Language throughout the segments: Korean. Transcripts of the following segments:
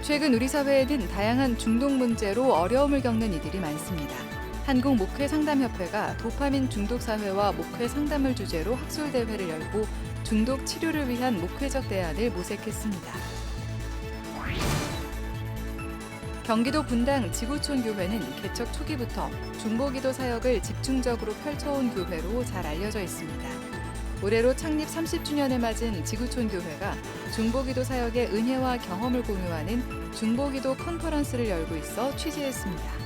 최근 우리 사회에는 다양한 중독 문제로 어려움을 겪는 이들이 많습니다. 한국목회상담협회가 도파민 중독 사회와 목회 상담을 주제로 학술 대회를 열고 중독 치료를 위한 목회적 대안을 모색했습니다. 경기도 분당 지구촌 교회는 개척 초기부터 중보기도 사역을 집중적으로 펼쳐온 교회로 잘 알려져 있습니다. 올해로 창립 30주년을 맞은 지구촌 교회가 중보기도 사역의 은혜와 경험을 공유하는 중보기도 컨퍼런스를 열고 있어 취재했습니다.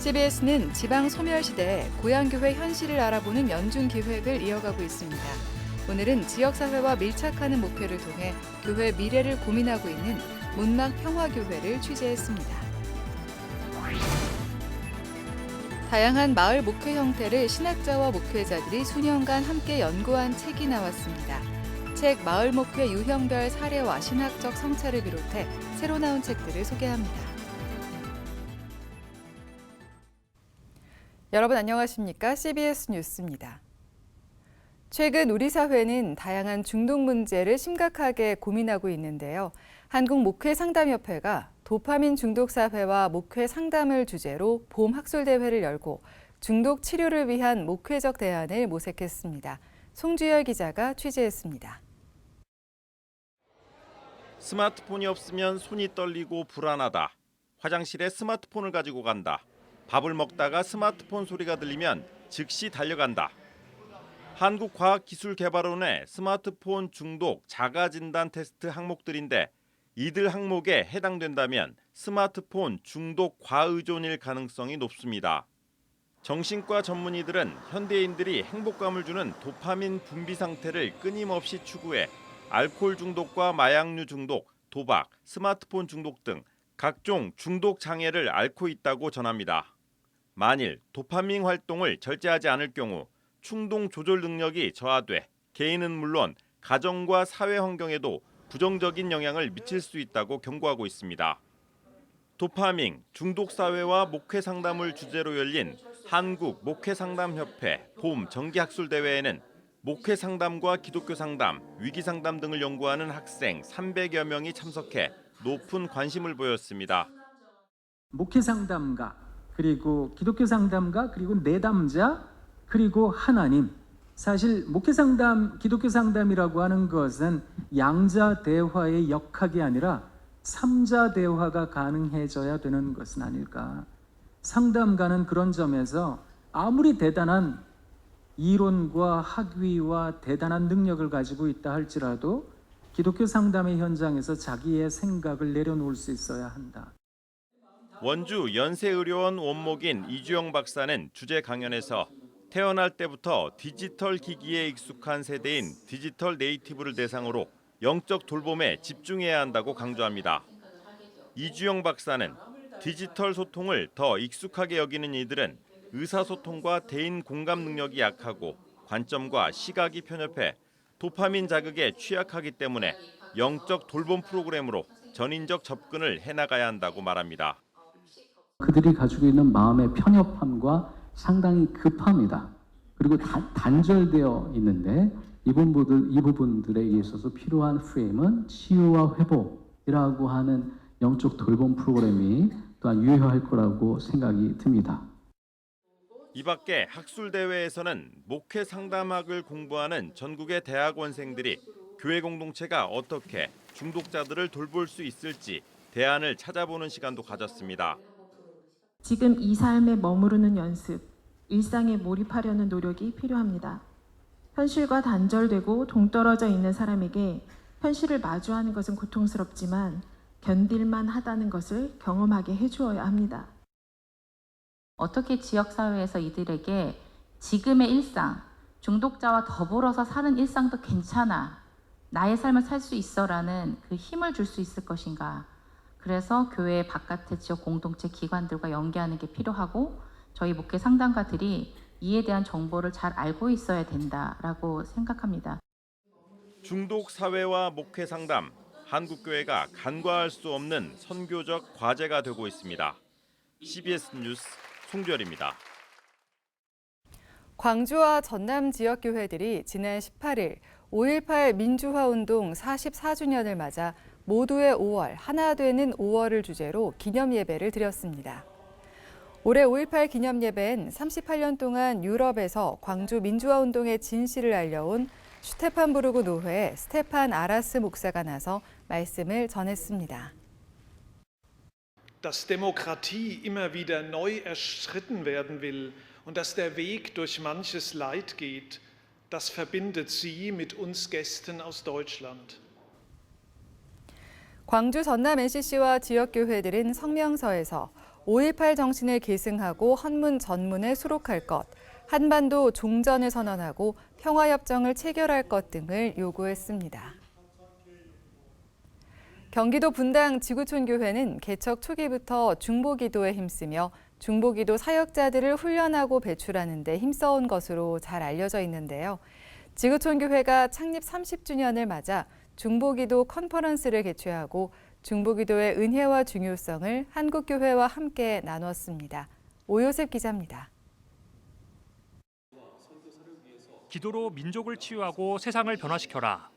CBS는 지방 소멸 시대에 고향교회 현실을 알아보는 연중 기획을 이어가고 있습니다. 오늘은 지역사회와 밀착하는 목회를 통해 교회 미래를 고민하고 있는 문막평화교회를 취재했습니다. 다양한 마을 목회 형태를 신학자와 목회자들이 수년간 함께 연구한 책이 나왔습니다. 책 마을 목회 유형별 사례와 신학적 성찰을 비롯해 새로 나온 책들을 소개합니다. 여러분 안녕하십니까? CBS 뉴스입니다. 최근 우리 사회는 다양한 중독 문제를 심각하게 고민하고 있는데요. 한국목회상담협회가 도파민 중독 사회와 목회 상담을 주제로 봄 학술 대회를 열고 중독 치료를 위한 목회적 대안을 모색했습니다. 송주열 기자가 취재했습니다. 스마트폰이 없으면 손이 떨리고 불안하다. 화장실에 스마트폰을 가지고 간다. 밥을 먹다가 스마트폰 소리가 들리면 즉시 달려간다. 한국과학기술개발원의 스마트폰 중독 자가진단 테스트 항목들인데 이들 항목에 해당된다면 스마트폰 중독 과의존일 가능성이 높습니다. 정신과 전문의들은 현대인들이 행복감을 주는 도파민 분비 상태를 끊임없이 추구해 알코올 중독과 마약류 중독, 도박, 스마트폰 중독 등 각종 중독 장애를 앓고 있다고 전합니다. 만일 도파민 활동을 절제하지 않을 경우 충동 조절 능력이 저하돼 개인은 물론 가정과 사회 환경에도 부정적인 영향을 미칠 수 있다고 경고하고 있습니다. 도파민 중독 사회와 목회 상담을 주제로 열린 한국 목회상담협회 봄 정기학술 대회에는 목회 상담과 기독교 상담, 위기 상담 등을 연구하는 학생 300여 명이 참석해 높은 관심을 보였습니다. 목회 상담가, 그리고 기독교 상담가, 그리고 내담자, 그리고 하나님. 사실 목회 상담, 기독교 상담이라고 하는 것은 양자 대화의 역학이 아니라 삼자 대화가 가능해져야 되는 것은 아닐까. 상담가는 그런 점에서 아무리 대단한 이론과 학위와 대단한 능력을 가지고 있다 할지라도 기독교 상담의 현장에서 자기의 생각을 내려놓을 수 있어야 한다. 원주 연세의료원 원목인 이주영 박사는 주제 강연에서 태어날 때부터 디지털 기기에 익숙한 세대인 디지털 네이티브를 대상으로 영적 돌봄에 집중해야 한다고 강조합니다. 이주영 박사는 디지털 소통을 더 익숙하게 여기는 이들은 의사소통과 대인 공감 능력이 약하고 관점과 시각이 편협해 도파민 자극에 취약하기 때문에 영적 돌봄 프로그램으로 전인적 접근을 해나가야 한다고 말합니다. 그들이 가지고 있는 마음의 편협함과 상당히 급합니다. 그리고 단절되어 있는데 이 부분들에 있어서 필요한 프레임은 치유와 회복이라고 하는 영적 돌봄 프로그램이 또한 유효할 거라고 생각이 듭니다. 이 밖에 학술대회에서는 목회 상담학을 공부하는 전국의 대학원생들이 교회 공동체가 어떻게 중독자들을 돌볼 수 있을지 대안을 찾아보는 시간도 가졌습니다. 지금 이 삶에 머무르는 연습, 일상에 몰입하려는 노력이 필요합니다. 현실과 단절되고 동떨어져 있는 사람에게 현실을 마주하는 것은 고통스럽지만 견딜만 하다는 것을 경험하게 해주어야 합니다. 어떻게 지역사회에서 이들에게 지금의 일상, 중독자와 더불어서 사는 일상도 괜찮아, 나의 삶을 살 수 있어라는 그 힘을 줄 수 있을 것인가. 그래서 교회 바깥의 지역 공동체 기관들과 연계하는 게 필요하고 저희 목회 상담가들이 이에 대한 정보를 잘 알고 있어야 된다라고 생각합니다. 중독 사회와 목회 상담, 한국교회가 간과할 수 없는 선교적 과제가 되고 있습니다. CBS 뉴스 송주열입니다. 광주와 전남 지역 교회들이 지난 18일 5.18 민주화운동 44주년을 맞아 모두의 5월, 하나 되는 5월을 주제로 기념 예배를 드렸습니다. 올해 5.18 기념 예배엔 38년 동안 유럽에서 광주 민주화운동의 진실을 알려온 슈테판부르크 노회 스테판 아라스 목사가 나서 말씀을 전했습니다. Dass Demokratie immer wieder neu erstritten werden will und dass der Weg durch manches Leid geht, das verbindet sie mit uns Gästen aus Deutschland. 광주 전남 NCC와 지역교회들은 성명서에서 5.18 정신을 계승하고 헌문 전문에 수록할 것, 한반도 종전을 선언하고 평화협정을 체결할 것 등을 요구했습니다. 경기도 분당 지구촌교회는 개척 초기부터 중보기도에 힘쓰며 중보기도 사역자들을 훈련하고 배출하는 데 힘써온 것으로 잘 알려져 있는데요. 지구촌교회가 창립 30주년을 맞아 중보기도 컨퍼런스를 개최하고 중보기도의 은혜와 중요성을 한국교회와 함께 나눴습니다. 오요셉 기자입니다. 기도로 민족을 치유하고 세상을 변화시켜라.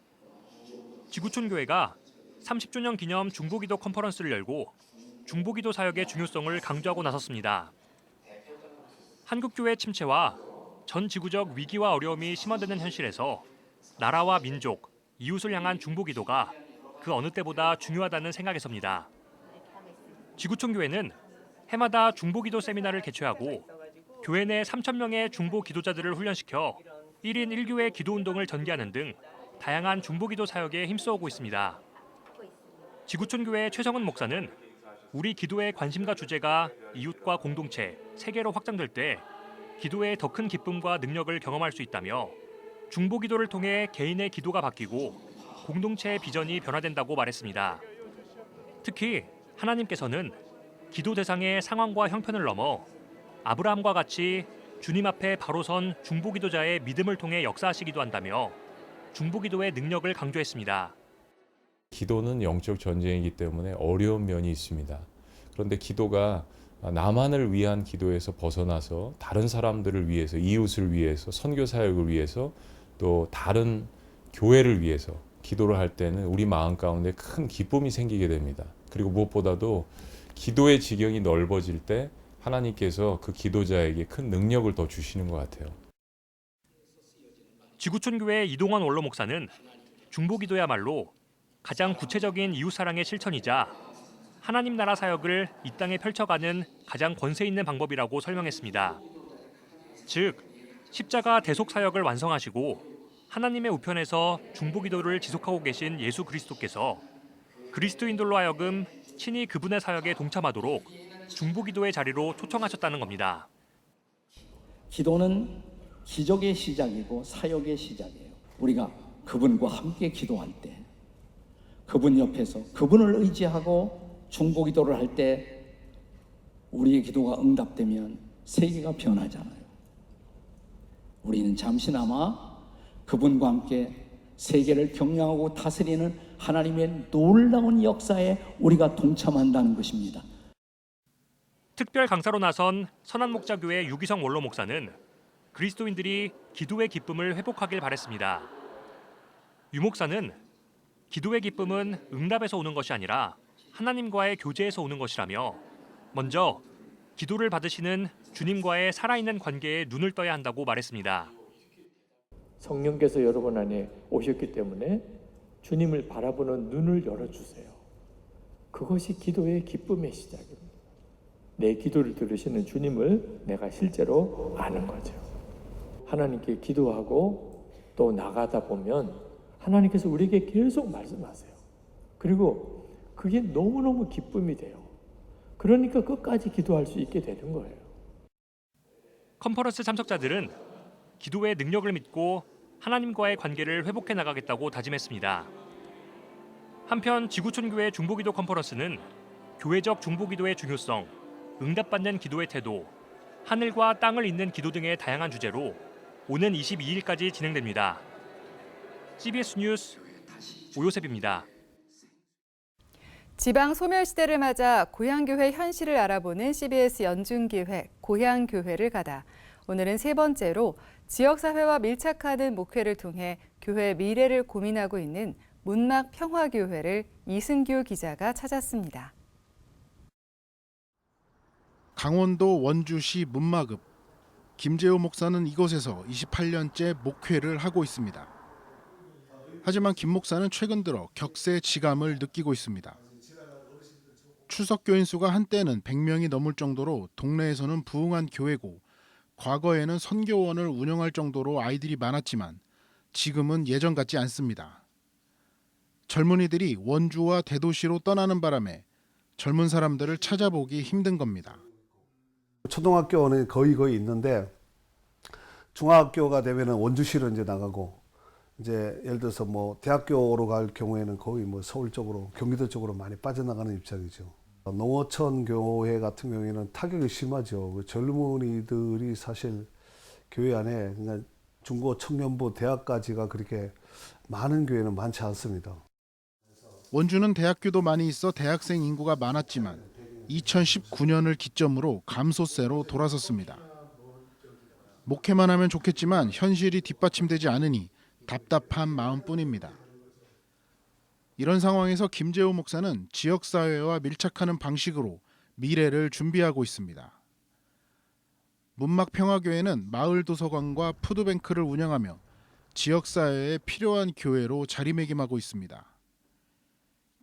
지구촌교회가 30주년 기념 중보기도 컨퍼런스를 열고 중보기도 사역의 중요성을 강조하고 나섰습니다. 한국교회 침체와 전 지구적 위기와 어려움이 심화되는 현실에서 나라와 민족, 이웃을 향한 중보기도가 그 어느 때보다 중요하다는 생각에서입니다. 지구촌교회는 해마다 중보기도 세미나를 개최하고 교회 내 3,000명의 중보 기도자들을 훈련시켜 1인 1교회 기도운동을 전개하는 등 다양한 중보기도 사역에 힘써오고 있습니다. 지구촌교회 최성은 목사는 우리 기도의 관심과 주제가 이웃과 공동체, 세계로 확장될 때 기도의 더 큰 기쁨과 능력을 경험할 수 있다며 중보기도를 통해 개인의 기도가 바뀌고 공동체의 비전이 변화된다고 말했습니다. 특히 하나님께서는 기도 대상의 상황과 형편을 넘어 아브라함과 같이 주님 앞에 바로 선 중보기도자의 믿음을 통해 역사하시기도 한다며 중보기도의 능력을 강조했습니다. 기도는 영적 전쟁이기 때문에 어려운 면이 있습니다. 그런데 기도가 나만을 위한 기도에서 벗어나서 다른 사람들을 위해서, 이웃을 위해서, 선교 사역을 위해서, 또 다른 교회를 위해서 기도를 할 때는 우리 마음 가운데 큰 기쁨이 생기게 됩니다. 그리고 무엇보다도 기도의 지경이 넓어질 때 하나님께서 그 기도자에게 큰 능력을 더 주시는 것 같아요. 지구촌교회 이동원 원로 목사는 중보기도야말로 가장 구체적인 이웃사랑의 실천이자 하나님 나라 사역을 이 땅에 펼쳐가는 가장 권세 있는 방법이라고 설명했습니다. 즉, 십자가 대속 사역을 완성하시고 하나님의 우편에서 중보기도를 지속하고 계신 예수 그리스도께서 그리스도인들로 하여금 친히 그분의 사역에 동참하도록 중보기도의 자리로 초청하셨다는 겁니다. 기도는 기적의 시작이고 사역의 시작이에요. 우리가 그분과 함께 기도할 때, 그분 옆에서 그분을 의지하고 중보기도를 할 때 우리의 기도가 응답되면 세계가 변하잖아요. 우리는 잠시나마 그분과 함께 세계를 경영하고 다스리는 하나님의 놀라운 역사에 우리가 동참한다는 것입니다. 특별 강사로 나선 선한목자교회 유기성 원로 목사는 그리스도인들이 기도의 기쁨을 회복하길 바랬습니다. 유 목사는 기도의 기쁨은 응답에서 오는 것이 아니라 하나님과의 교제에서 오는 것이라며 먼저 기도를 받으시는 주님과의 살아있는 관계에 눈을 떠야 한다고 말했습니다. 성령께서 여러분 안에 오셨기 때문에 주님을 바라보는 눈을 열어주세요. 그것이 기도의 기쁨의 시작입니다. 내 기도를 들으시는 주님을 내가 실제로 아는 거죠. 하나님께 기도하고 또 나가다 보면 하나님께서 우리에게 계속 말씀하세요. 그리고 그게 너무너무 기쁨이 돼요. 그러니까 끝까지 기도할 수 있게 되는 거예요. 컨퍼런스 참석자들은 기도의 능력을 믿고 하나님과의 관계를 회복해 나가겠다고 다짐했습니다. 한편 지구촌교회 중보기도 컨퍼런스는 교회적 중보기도의 중요성, 응답받는 기도의 태도, 하늘과 땅을 잇는 기도 등의 다양한 주제로 오는 22일까지 진행됩니다. CBS 뉴스 오요셉입니다. 지방 소멸시대를 맞아 고향교회 현실을 알아보는 CBS 연중기획 고향교회를 가다 오늘은 세 번째로 지역사회와 밀착하는 목회를 통해 교회 미래를 고민하고 있는 문막평화교회를 이승규 기자가 찾았습니다. 강원도 원주시 문막읍. 김재호 목사는 이곳에서 28년째 목회를 하고 있습니다. 하지만 김 목사는 최근 들어 격세지감을 느끼고 있습니다. 추석 교인 수가 한때는 100명이 넘을 정도로 동네에서는 부흥한 교회고 과거에는 선교원을 운영할 정도로 아이들이 많았지만 지금은 예전 같지 않습니다. 젊은이들이 원주와 대도시로 떠나는 바람에 젊은 사람들을 찾아보기 힘든 겁니다. 초등학교는 거의 있는데 중학교가 되면은 원주시로 이제 나가고 이제 예를 들어서 뭐 대학교로 갈 경우에는 거의 뭐 서울 쪽으로 경기도 쪽으로 많이 빠져나가는 입장이죠. 농어촌 교회 같은 경우에는 타격이 심하죠. 젊은이들이 사실 교회 안에 그냥 중고 청년부 대학까지가 그렇게 많은 교회는 많지 않습니다. 원주는 대학교도 많이 있어 대학생 인구가 많았지만 2019년을 기점으로 감소세로 돌아섰습니다. 목회만 하면 좋겠지만 현실이 뒷받침되지 않으니 답답한 마음뿐입니다. 이런 상황에서 김재호 목사는 지역사회와 밀착하는 방식으로 미래를 준비하고 있습니다. 문막평화교회는 마을 도서관과 푸드뱅크를 운영하며 지역사회에 필요한 교회로 자리매김하고 있습니다.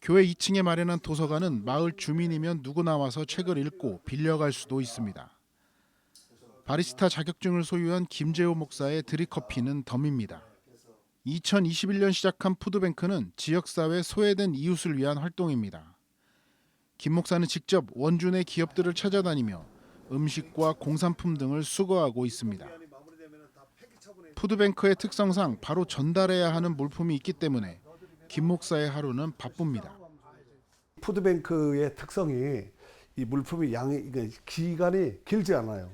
교회 2층에 마련한 도서관은 마을 주민이면 누구나 와서 책을 읽고 빌려갈 수도 있습니다. 바리스타 자격증을 소유한 김재호 목사의 드립커피는 덤입니다. 2021년 시작한 푸드뱅크는 지역사회 소외된 이웃을 위한 활동입니다. 김 목사는 직접 원주 내 기업들을 찾아다니며 음식과 공산품 등을 수거하고 있습니다. 푸드뱅크의 특성상 바로 전달해야 하는 물품이 있기 때문에 김 목사의 하루는 바쁩니다. 푸드뱅크의 특성이 이 물품이 기간이 길지 않아요.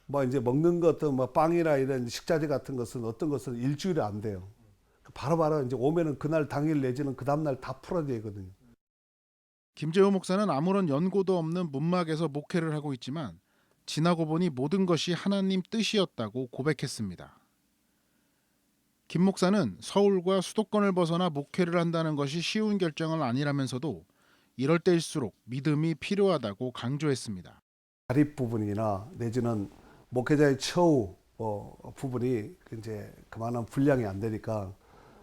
뭐 이제 먹는 것도 뭐 빵이나 이런 식자재 같은 것은 어떤 것은 일주일에 안 돼요. 바로바로 이제 오면은 그날 당일 내지는 그 다음 날 다 풀어야 되거든요. 김재호 목사는 아무런 연고도 없는 문막에서 목회를 하고 있지만 지나고 보니 모든 것이 하나님 뜻이었다고 고백했습니다. 김 목사는 서울과 수도권을 벗어나 목회를 한다는 것이 쉬운 결정은 아니라면서도 이럴 때일수록 믿음이 필요하다고 강조했습니다. 자립 부분이나 내지는 목회자의 처우 부분이 이제 그만한 분량이 안 되니까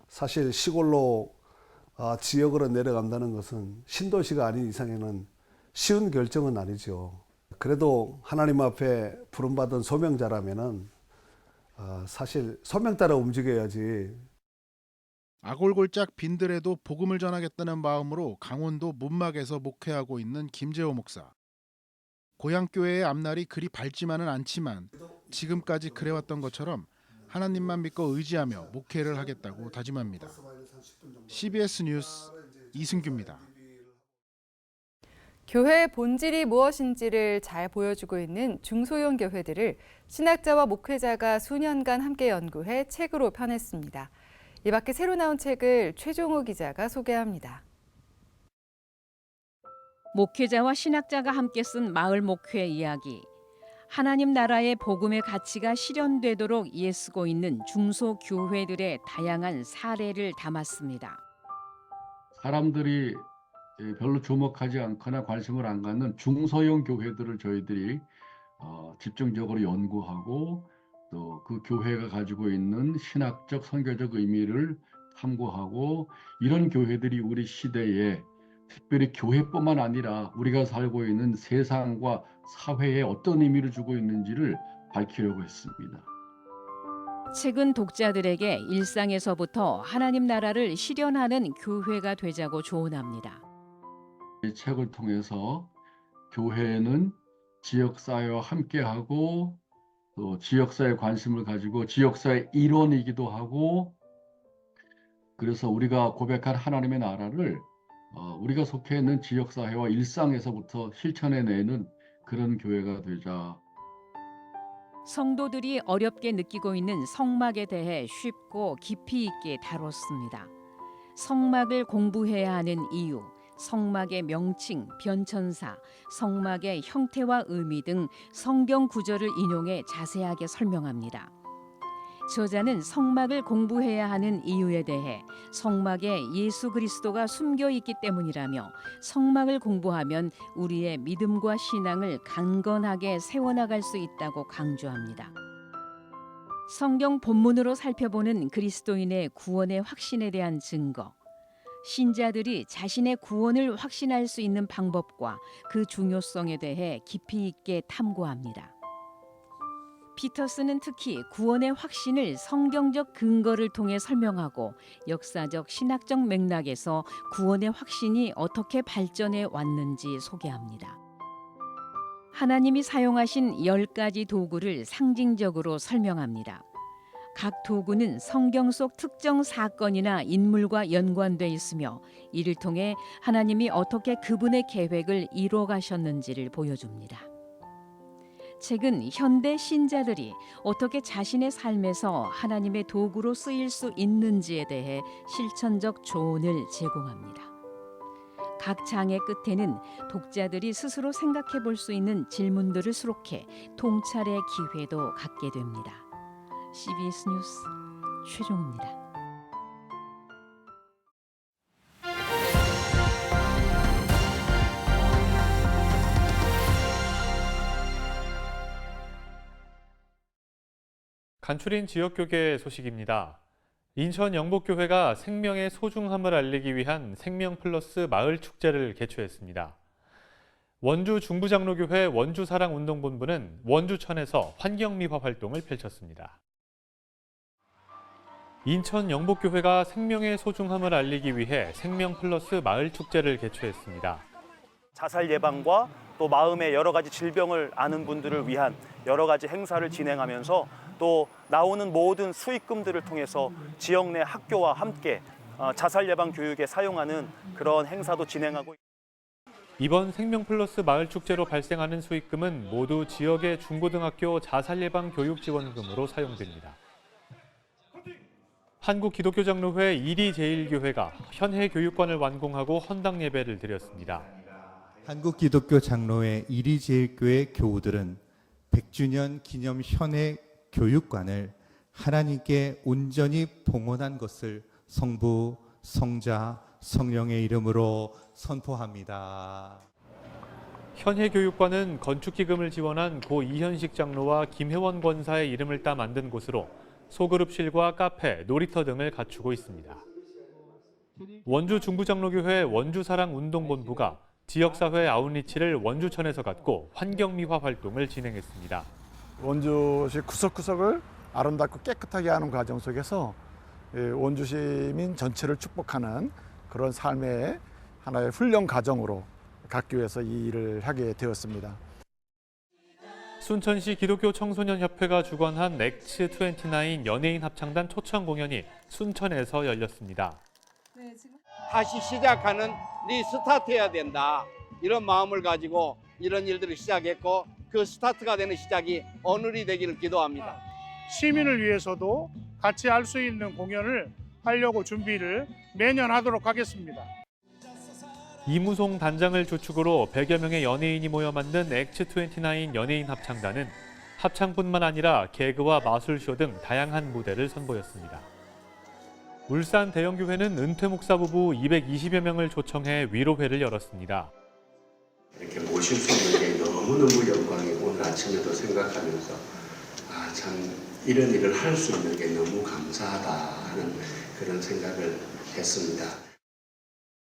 사실 시골로 지역으로 내려간다는 것은 신도시가 아닌 이상에는 쉬운 결정은 아니죠. 그래도 하나님 앞에 부름받은 소명자라면은 사실 소명 따라 움직여야지. 아골골짝 빈들에도 복음을 전하겠다는 마음으로 강원도 문막에서 목회하고 있는 김재호 목사. 고향교회의 앞날이 그리 밝지만은 않지만 지금까지 그래왔던 것처럼 하나님만 믿고 의지하며 목회를 하겠다고 다짐합니다. CBS 뉴스 이승규입니다. 교회의 본질이 무엇인지를 잘 보여주고 있는 중소형 교회들을 신학자와 목회자가 수년간 함께 연구해 책으로 펴냈습니다. 이 밖에 새로 나온 책을 최종호 기자가 소개합니다. 목회자와 신학자가 함께 쓴 마을 목회 이야기. 하나님 나라의 복음의 가치가 실현되도록 애쓰고 있는 중소교회들의 다양한 사례를 담았습니다. 사람들이 별로 주목하지 않거나 관심을 안 갖는 중소형 교회들을 저희들이 집중적으로 연구하고 또 그 교회가 가지고 있는 신학적, 선교적 의미를 탐구하고 이런 교회들이 우리 시대에 특별히 교회뿐만 아니라 우리가 살고 있는 세상과 사회에 어떤 의미를 주고 있는지를 밝히려고 했습니다. 책은 독자들에게 일상에서부터 하나님 나라를 실현하는 교회가 되자고 조언합니다. 이 책을 통해서 교회는 지역사회와 함께하고 또 지역사회에 관심을 가지고 지역사회 일원이기도 하고 그래서 우리가 고백한 하나님의 나라를 우리가 속해 있는 지역사회와 일상에서부터 실천해내는 그런 교회가 되자. 성도들이 어렵게 느끼고 있는 성막에 대해 쉽고 깊이 있게 다뤘습니다. 성막을 공부해야 하는 이유, 성막의 명칭, 변천사, 성막의 형태와 의미 등 성경 구절을 인용해 자세하게 설명합니다. 저자는 성막을 공부해야 하는 이유에 대해 성막에 예수 그리스도가 숨겨 있기 때문이라며 성막을 공부하면 우리의 믿음과 신앙을 강건하게 세워나갈 수 있다고 강조합니다. 성경 본문으로 살펴보는 그리스도인의 구원의 확신에 대한 증거, 신자들이 자신의 구원을 확신할 수 있는 방법과 그 중요성에 대해 깊이 있게 탐구합니다. 피터스는 특히 구원의 확신을 성경적 근거를 통해 설명하고 역사적 신학적 맥락에서 구원의 확신이 어떻게 발전해 왔는지 소개합니다. 하나님이 사용하신 10가지 도구를 상징적으로 설명합니다. 각 도구는 성경 속 특정 사건이나 인물과 연관돼 있으며 이를 통해 하나님이 어떻게 그분의 계획을 이루어 가셨는지를 보여줍니다. 책은 현대 신자들이 어떻게 자신의 삶에서 하나님의 도구로 쓰일 수 있는지에 대해 실천적 조언을 제공합니다. 각 장의 끝에는 독자들이 스스로 생각해 볼 수 있는 질문들을 수록해 통찰의 기회도 갖게 됩니다. CBS 뉴스 최종우입니다. 간추린 지역교계 소식입니다. 인천 영복교회가 생명의 소중함을 알리기 위한 생명플러스 마을축제를 개최했습니다. 원주 중부장로교회 원주사랑운동본부는 원주천에서 환경미화 활동을 펼쳤습니다. 인천 영복교회가 생명의 소중함을 알리기 위해 생명플러스 마을축제를 개최했습니다. 자살 예방과 또 마음의 여러 가지 질병을 아는 분들을 위한 여러 가지 행사를 진행하면서 또 나오는 모든 수익금들을 통해서 지역 내 학교와 함께 자살 예방 교육에 사용하는 그런 행사도 진행하고 있습니다. 이번 생명플러스 마을축제로 발생하는 수익금은 모두 지역의 중고등학교 자살 예방 교육 지원금으로 사용됩니다. 한국기독교장로회 이리제일교회가 현해 교육관을 완공하고 헌당 예배를 드렸습니다. 한국기독교장로회 이리제일교회 교우들은 100주년 기념 현해 교육관을 하나님께 온전히 봉헌한 것을 성부, 성자, 성령의 이름으로 선포합니다. 현해 교육관은 건축기금을 지원한 고 이현식 장로와 김혜원 권사의 이름을 따 만든 곳으로 소그룹실과 카페, 놀이터 등을 갖추고 있습니다. 원주 중부장로교회 원주사랑운동본부가 지역사회 아웃리치를 원주천에서 갖고 환경미화 활동을 진행했습니다. 원주시 구석구석을 아름답고 깨끗하게 하는 과정 속에서 원주 시민 전체를 축복하는 그런 삶의 하나의 훈련 과정으로 갖기 위해서 이 일을 하게 되었습니다. 순천시 기독교 청소년협회가 주관한 엑츠29 연예인 합창단 초청 공연이 순천에서 열렸습니다. 다시 시작하는 리스타트해야 된다. 이런 마음을 가지고 이런 일들을 시작했고 그 스타트가 되는 시작이 오늘이 되기를 기도합니다. 시민을 위해서도 같이 할 수 있는 공연을 하려고 준비를 매년 하도록 하겠습니다. 이무송 단장을 주축으로 100여 명의 연예인이 모여 만든 엑츠29 연예인 합창단은 합창뿐만 아니라 개그와 마술쇼 등 다양한 무대를 선보였습니다. 울산 대형교회는 은퇴 목사 부부 220여 명을 초청해 위로회를 열었습니다. 이렇게 모실 수 있는 게 너무너무 영광이고 오늘 아침에도 생각하면서 참 이런 일을 할 수 있는 게 너무 감사하다 하는 그런 생각을 했습니다.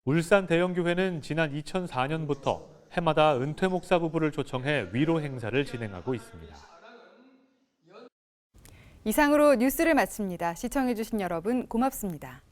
울산 대형교회는 지난 2004년부터 해마다 은퇴 목사 부부를 초청해 위로 행사를 진행하고 있습니다. 이상으로 뉴스를 마칩니다. 시청해주신 여러분 고맙습니다.